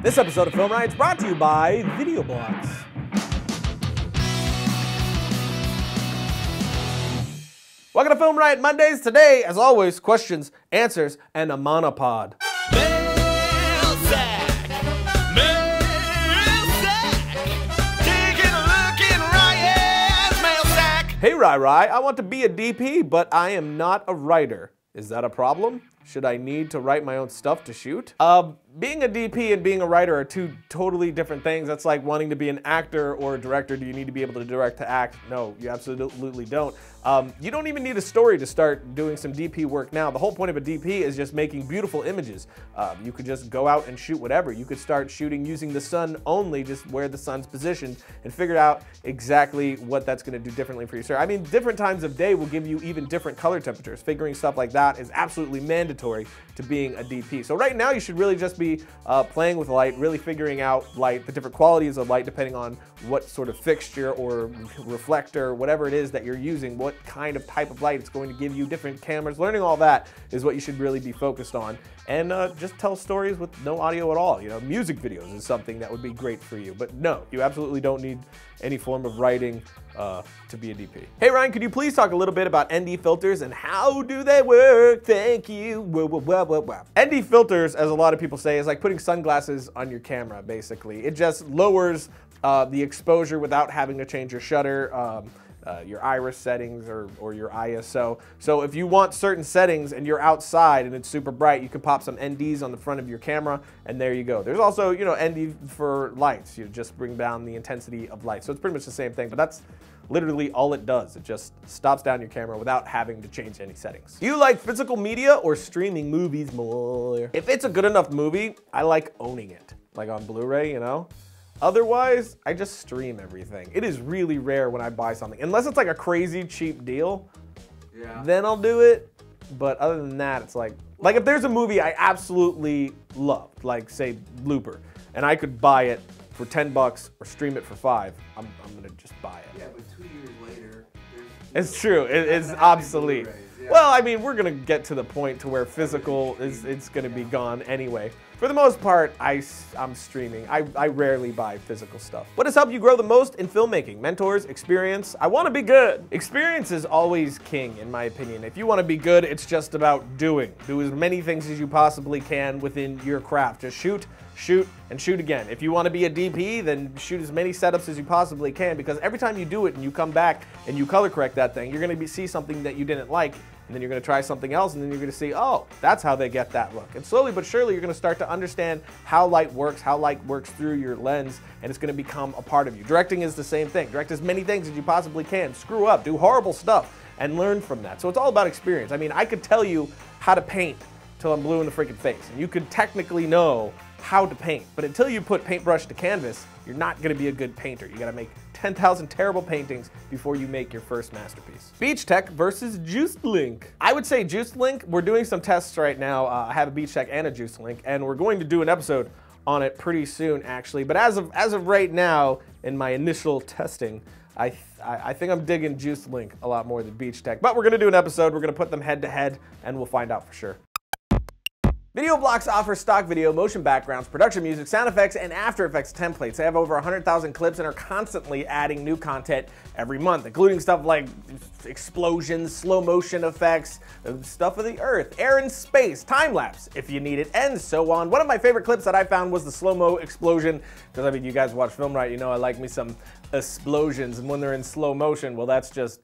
This episode of Film Riot is brought to you by Video Blocks. Welcome to Film Riot Mondays. Today, as always, questions, answers, and a monopod. Hey, Rai, I want to be a DP, but I am not a writer. Is that a problem? Should I need to write my own stuff to shoot? Being a DP and being a writer are two totally different things. That's like wanting to be an actor or a director. Do you need to be able to direct to act? No, you absolutely don't. You don't even need a story to start doing some DP work now. The whole point of a DP is just making beautiful images. You could just go out and shoot whatever. You could start shooting using the sun only, just where the sun's positioned, and figure out exactly what that's gonna do differently for you, sir. I mean, different times of day will give you even different color temperatures. Figuring stuff like that is absolutely mandatory to being a DP. So right now you should really just be playing with light, really figuring out light, the different qualities of light depending on what sort of fixture or reflector, whatever it is that you're using, what kind of type of light it's going to give you, different cameras. Learning all that is what you should really be focused on. And just tell stories with no audio at all. You know, music videos is something that would be great for you. But no, you absolutely don't need any form of writing to be a DP. Hey Ryan, could you please talk a little bit about ND filters and how do they work? Thank you. ND filters, as a lot of people say, is like putting sunglasses on your camera, basically. It just lowers the exposure without having to change your shutter, your iris settings or your ISO. So if you want certain settings and you're outside and it's super bright, you can pop some NDs on the front of your camera and there you go. There's also, you know, ND for lights. You just bring down the intensity of light. So it's pretty much the same thing, but that's literally all it does. It just stops down your camera without having to change any settings. Do you like physical media or streaming movies more? If it's a good enough movie, I like owning it, like on Blu-ray, you know? Otherwise, I just stream everything. It is really rare when I buy something. Unless it's like a crazy cheap deal, then I'll do it. But other than that, it's like if there's a movie I absolutely loved, like say Looper, and I could buy it for 10 bucks or stream it for 5, I'm gonna just buy it. Yeah, but 2 years later, it's true, it's obsolete. Yeah. Well, I mean, we're gonna get to the point to where physical it's gonna be gone anyway. For the most part, I'm streaming. I rarely buy physical stuff. What has helped you grow the most in filmmaking? Mentors, experience? I want to be good. Experience is always king, in my opinion. If you want to be good, it's just about doing. Do as many things as you possibly can within your craft. Just shoot, shoot, and shoot again. If you want to be a DP, then shoot as many setups as you possibly can, because every time you do it and you come back and you color correct that thing, you're going to see something that you didn't like, and then you're going to try something else, and then you're going to see, oh, that's how they get that look. And slowly but surely, you're going to start to understand how light works through your lens, and it's going to become a part of you. Directing is the same thing. Direct as many things as you possibly can. Screw up, do horrible stuff, and learn from that. So it's all about experience. I mean, I could tell you how to paint till I'm blue in the freaking face, and you could technically know how to paint, but until you put paintbrush to canvas, you're not going to be a good painter. You got to make 10,000 terrible paintings before you make your first masterpiece. Beach Tech versus Juiced Link. I would say Juiced Link. We're doing some tests right now. I have a Beach Tech and a Juiced Link, and we're going to do an episode on it pretty soon, actually. But as of right now, in my initial testing, I think I'm digging Juiced Link a lot more than Beach Tech. But we're going to do an episode. We're going to put them head to head, and we'll find out for sure. Video Blocks offers stock video, motion backgrounds, production music, sound effects, and After Effects templates. They have over 100,000 clips and are constantly adding new content every month, including stuff like explosions, slow motion effects, stuff of the earth, air and space, time-lapse if you need it, and so on. One of my favorite clips that I found was the slow-mo explosion, because I mean, you guys watch Film Riot, you know I like me some explosions, and when they're in slow motion, well, that's just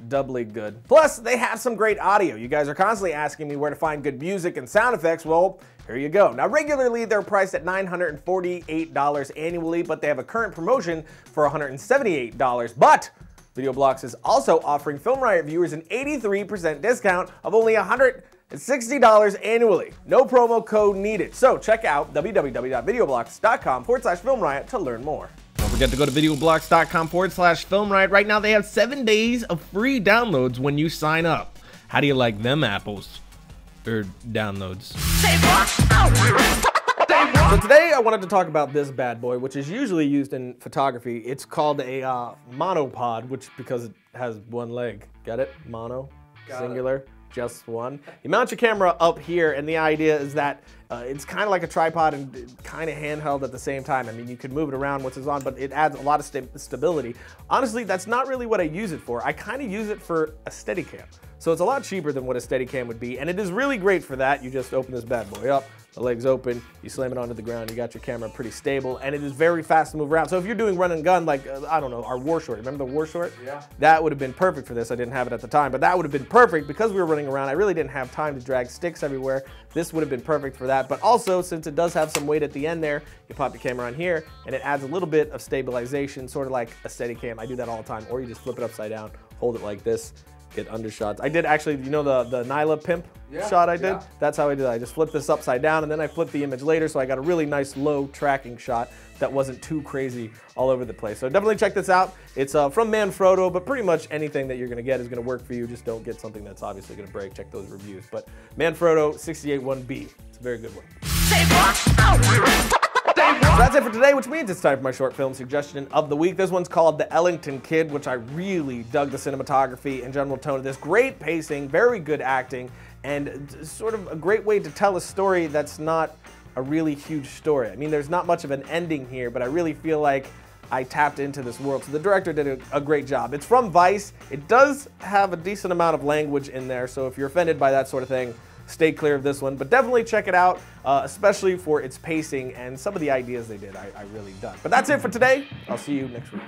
doubly good. Plus, they have some great audio. You guys are constantly asking me where to find good music and sound effects. Well, here you go. Now, regularly, they're priced at $948 annually, but they have a current promotion for $178. But Video Blocks is also offering Film Riot viewers an 83% discount of only $160 annually. No promo code needed. So check out www.videoblocks.com/FilmRiot to learn more. Don't forget to go to videoblocks.com/FilmRiot. Right now, they have 7 days of free downloads when you sign up. How do you like them apples? Or downloads? So today I wanted to talk about this bad boy, which is usually used in photography. It's called a monopod, which because it has one leg. Get it? Mono, singular, just one. You mount your camera up here, and the idea is that it's kind of like a tripod and kind of handheld at the same time. I mean, you can move it around once it's on, but it adds a lot of stability. Honestly, that's not really what I use it for. I kind of use it for a Steadicam. So it's a lot cheaper than what a Steadicam would be, and it is really great for that. You just open this bad boy up, the leg's open, you slam it onto the ground, you got your camera pretty stable, and it is very fast to move around. So if you're doing run and gun, like, I don't know, our war short, remember the war short? Yeah. That would have been perfect for this. I didn't have it at the time, but that would have been perfect because we were running around. I really didn't have time to drag sticks everywhere. This would have been perfect for that, but also, since it does have some weight at the end there, you pop your camera on here, and it adds a little bit of stabilization, sort of like a Steadicam. I do that all the time, or you just flip it upside down, hold it like this, get undershots. I did actually, you know the Nyla pimp shot I did? Yeah. That's how I did it. I just flipped this upside down and then I flipped the image later, so I got a really nice low tracking shot that wasn't too crazy all over the place. So definitely check this out. It's from Manfrotto, but pretty much anything that you're gonna get is gonna work for you. Just don't get something that's obviously gonna break. Check those reviews. But Manfrotto 681B, it's a very good one. So that's it for today, which means it's time for my short film suggestion of the week. This one's called The Ellington Kid, which I really dug the cinematography and general tone of this. Great pacing, very good acting, and sort of a great way to tell a story that's not a really huge story. I mean, there's not much of an ending here, but I really feel like I tapped into this world. So the director did a great job. It's from Vice. It does have a decent amount of language in there, so if you're offended by that sort of thing, stay clear of this one, but definitely check it out, especially for its pacing and some of the ideas they did. I really dug. But that's it for today. I'll see you next week.